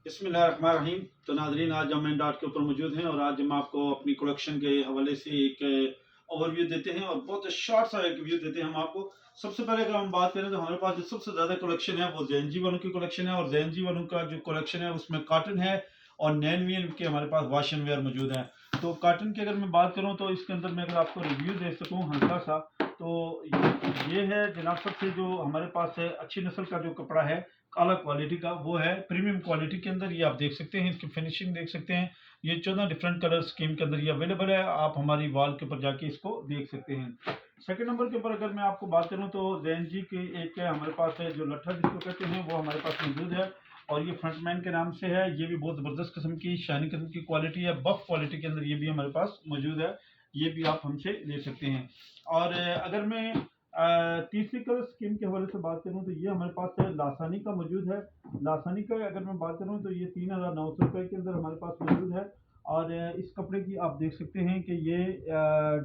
बिस्मिल्लाहिर्रहमानिर्रहीम। तो नाज़रीन, आज हम डॉट के ऊपर मौजूद हैं और आज हम आपको अपनी कलेक्शन के हवाले से एक ओवरव्यू देते हैं और बहुत शॉर्ट सा एक व्यू देते हैं हम आपको। सबसे पहले अगर हम बात करें तो हमारे पास जो सबसे ज़्यादा कलेक्शन है वो जेएनजी वालों की कलेक्शन है और जेएनजी वालों का जो कलेक्शन है उसमें कॉटन है और नैनवियन के हमारे पास वाशन वेयर मौजूद है। तो कॉटन की अगर मैं बात करूँ तो इसके अंदर मैं अगर आपको रिव्यू दे सकूँ हल्का सा, तो ये है जनाब, सबसे जो हमारे पास है अच्छी नस्ल का जो कपड़ा है काला क्वालिटी का, वो है प्रीमियम क्वालिटी के अंदर। ये आप देख सकते हैं, इसकी फिनिशिंग देख सकते हैं। ये 14 डिफरेंट कलर स्कीम के अंदर ये अवेलेबल है। आप हमारी वॉल के ऊपर जाके इसको देख सकते हैं। सेकंड नंबर के ऊपर अगर मैं आपको बात करूं तो जेएनजी के एक हमारे पास है जो लट्ठा जिसको कहते हैं, वो हमारे पास मौजूद है और ये फ्रंटमैन के नाम से है। ये भी बहुत ज़बरदस्त किस्म की शाइनी किस्म की क्वालिटी है, बफ क्वालिटी के अंदर ये भी हमारे पास मौजूद है। ये भी आप हमसे ले सकते हैं। और अगर मैं तीसरी कलर स्कीम के हवाले से बात करूं तो ये हमारे पास है लासानी का मौजूद है। लासानी का अगर मैं बात करूं तो ये 3,900 रुपये के अंदर हमारे पास मौजूद है। और इस कपड़े की आप देख सकते हैं कि ये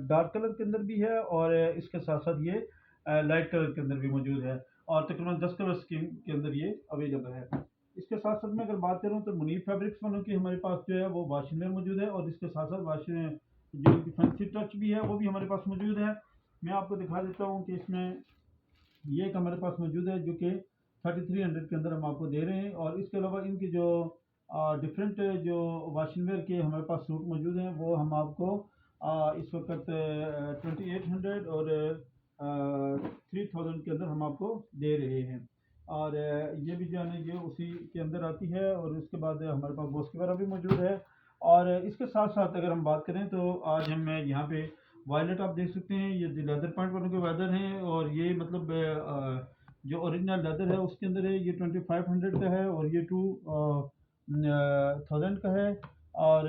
डार्क कलर के अंदर भी है और इसके साथ साथ ये लाइट कलर के अंदर भी मौजूद है और तकरीबन 10 कलर स्कीम के अंदर ये अवेलेबल है। इसके साथ साथ मैं अगर बात करूं तो मुनीर फैब्रिक्स वालों की हमारे पास जो है वो वाशवेयर मौजूद है और इसके साथ साथ वाशवेयर जो इनकी फैंसी टच भी है वो भी हमारे पास मौजूद है। मैं आपको दिखा देता हूँ कि इसमें ये एक हमारे पास मौजूद है जो कि 3300 के अंदर हम आपको दे रहे हैं। और इसके अलावा इनकी जो डिफरेंट जो वाशिंग वेयर के हमारे पास सूट मौजूद हैं वो हम आपको इस वक्त 2800 और 3000 के अंदर हम आपको दे रहे हैं। और ये भी जो है ना ये उसी के अंदर आती है और उसके बाद हमारे पास बॉस वगैरह भी मौजूद है। और इसके साथ साथ अगर हम बात करें तो आज हम यहाँ पे वायलेट आप देख सकते हैं, ये लेदर पॉइंट वालों के वेदर हैं और ये मतलब जो ओरिजिनल लेदर है उसके अंदर है। ये 2500 का है और ये 2000 का है। और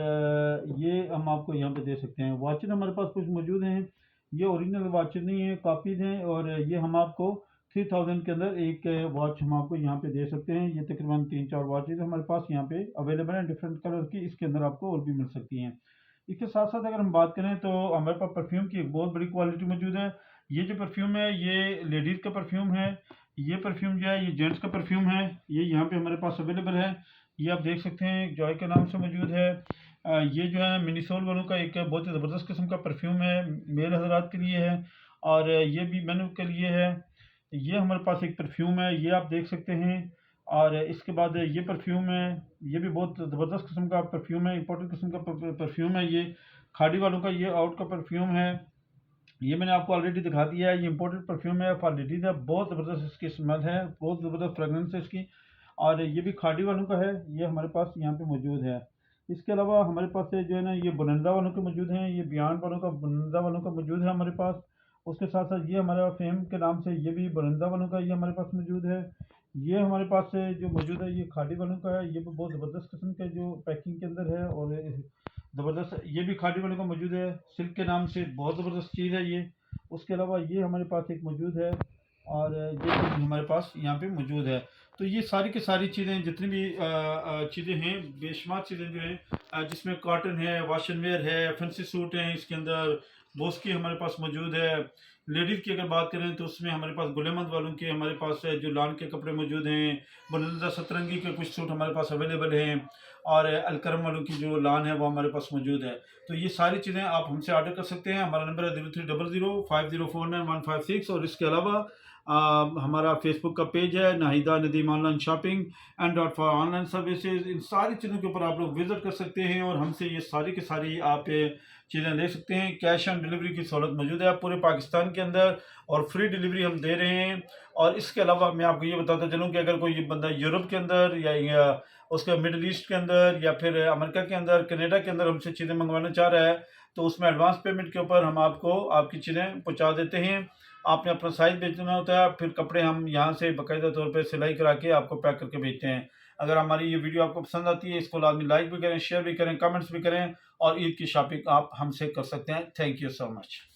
ये हम आपको यहाँ पे दे सकते हैं। वॉचेस हमारे पास कुछ मौजूद हैं, ये ओरिजिनल वॉचेस नहीं है, कॉपीज हैं और ये हम आपको 3000 के अंदर एक वॉच हम आपको यहाँ पे दे सकते हैं। ये तकरीबन 3-4 वॉचेज हमारे पास यहाँ पे अवेलेबल हैं डिफरेंट कलर की, इसके अंदर आपको और भी मिल सकती हैं। इसके साथ साथ अगर हम बात करें तो हमारे पास परफ्यूम की एक बहुत बड़ी क्वालिटी मौजूद है। ये जो परफ्यूम है ये लेडीज़ का परफ्यूम है, ये परफ्यूम जो है ये जेंट्स का परफ्यूम है। ये यहाँ पे हमारे पास अवेलेबल है, ये आप देख सकते हैं, जॉय के नाम से मौजूद है। ये जो है मिनीसोल वालों का एक बहुत ही ज़बरदस्त किस्म का परफ्यूम है, मेल हजरात के लिए है और ये भी मेनू के लिए है। ये हमारे पास एक परफ्यूम है, ये आप देख सकते हैं। और इसके बाद ये परफ्यूम है, ये भी बहुत ज़बरदस्त किस्म का परफ्यूम है, इंपॉर्टेंट किस्म का परफ्यूम है। ये खाड़ी वालों का ये आउट का परफ्यूम है, ये मैंने आपको ऑलरेडी दिखा दिया है। ये इंपोर्टेड परफ्यूम है फॉर लेडीज़ है, बहुत ज़बरदस्त इसकी स्मेल है, बहुत ज़बरदस्त फ्रेगरेंस है इसकी। और ये भी खाड़ी वालों का है, ये हमारे पास यहाँ पे मौजूद है। इसके अलावा हमारे पास जो है ना ये बुनंदा वालों के मौजूद हैं, ये बियॉन्ड वालों का बुनंदा वालों का मौजूद है हमारे पास। उसके साथ साथ ये हमारा फेम के नाम से ये भी बुनंदा वालों का ये हमारे पास मौजूद है। ये हमारे पास जो मौजूद है ये खाड़ी वालों का है, ये भी बहुत ज़बरदस्त किस्म का जो पैकिंग के अंदर है और ज़बरदस्त। ये भी खाड़ी वालों का मौजूद है, सिल्क के नाम से बहुत ज़बरदस्त चीज़ है ये। उसके अलावा ये हमारे पास एक मौजूद है और ये भी हमारे पास यहाँ पे मौजूद है। तो ये सारी की सारी चीज़ें जितनी भी चीज़ें हैं, बेशुमार चीज़ें जो हैं जिसमें कॉटन है, वाशन वेयर है, फैंसी सूट हैं, इसके अंदर बोस की हमारे पास मौजूद है। लेडीज़ की अगर बात करें तो उसमें हमारे पास गुलेमंद वालों के हमारे पास है जो लान के कपड़े मौजूद हैं। बुलंदा सतरंगी के कुछ सूट हमारे पास अवेलेबल हैं और अलकरम वालों की जो लान है वो हमारे पास मौजूद है। तो ये सारी चीज़ें आप हमसे ऑर्डर कर सकते हैं। हमारा नंबर है 03005049 156। और इसके अलावा हमारा फेसबुक का पेज है Nahida Nadeem online shopping and dot for online services. इन सारी चीज़ों के ऊपर आप लोग विज़िट कर सकते हैं और हमसे ये सारी की सारी आप चीज़ें ले सकते हैं। कैश ऑन डिलीवरी की सहूलत मौजूद है पूरे पाकिस्तान के अंदर और फ्री डिलीवरी हम दे रहे हैं। और इसके अलावा मैं आपको ये बताता चलूँ कि अगर कोई बंदा यूरोप के अंदर या उसके मिडल ईस्ट के अंदर या फिर अमेरिका के अंदर, कनाडा के अंदर हमसे चीज़ें मंगवाना चाह रहा है तो उसमें एडवांस पेमेंट के ऊपर हम आपको आपकी चीज़ें पहुंचा देते हैं। आपने अपना साइज़ भेजना होता है, फिर कपड़े हम यहाँ से बाकायदा तौर पे सिलाई करा के आपको पैक करके भेजते हैं। अगर हमारी ये वीडियो आपको पसंद आती है, इसको लाजमी लाइक भी करें, शेयर भी करें, कमेंट्स भी करें और ईद की शॉपिंग आप हमसे कर सकते हैं। Thank you so much.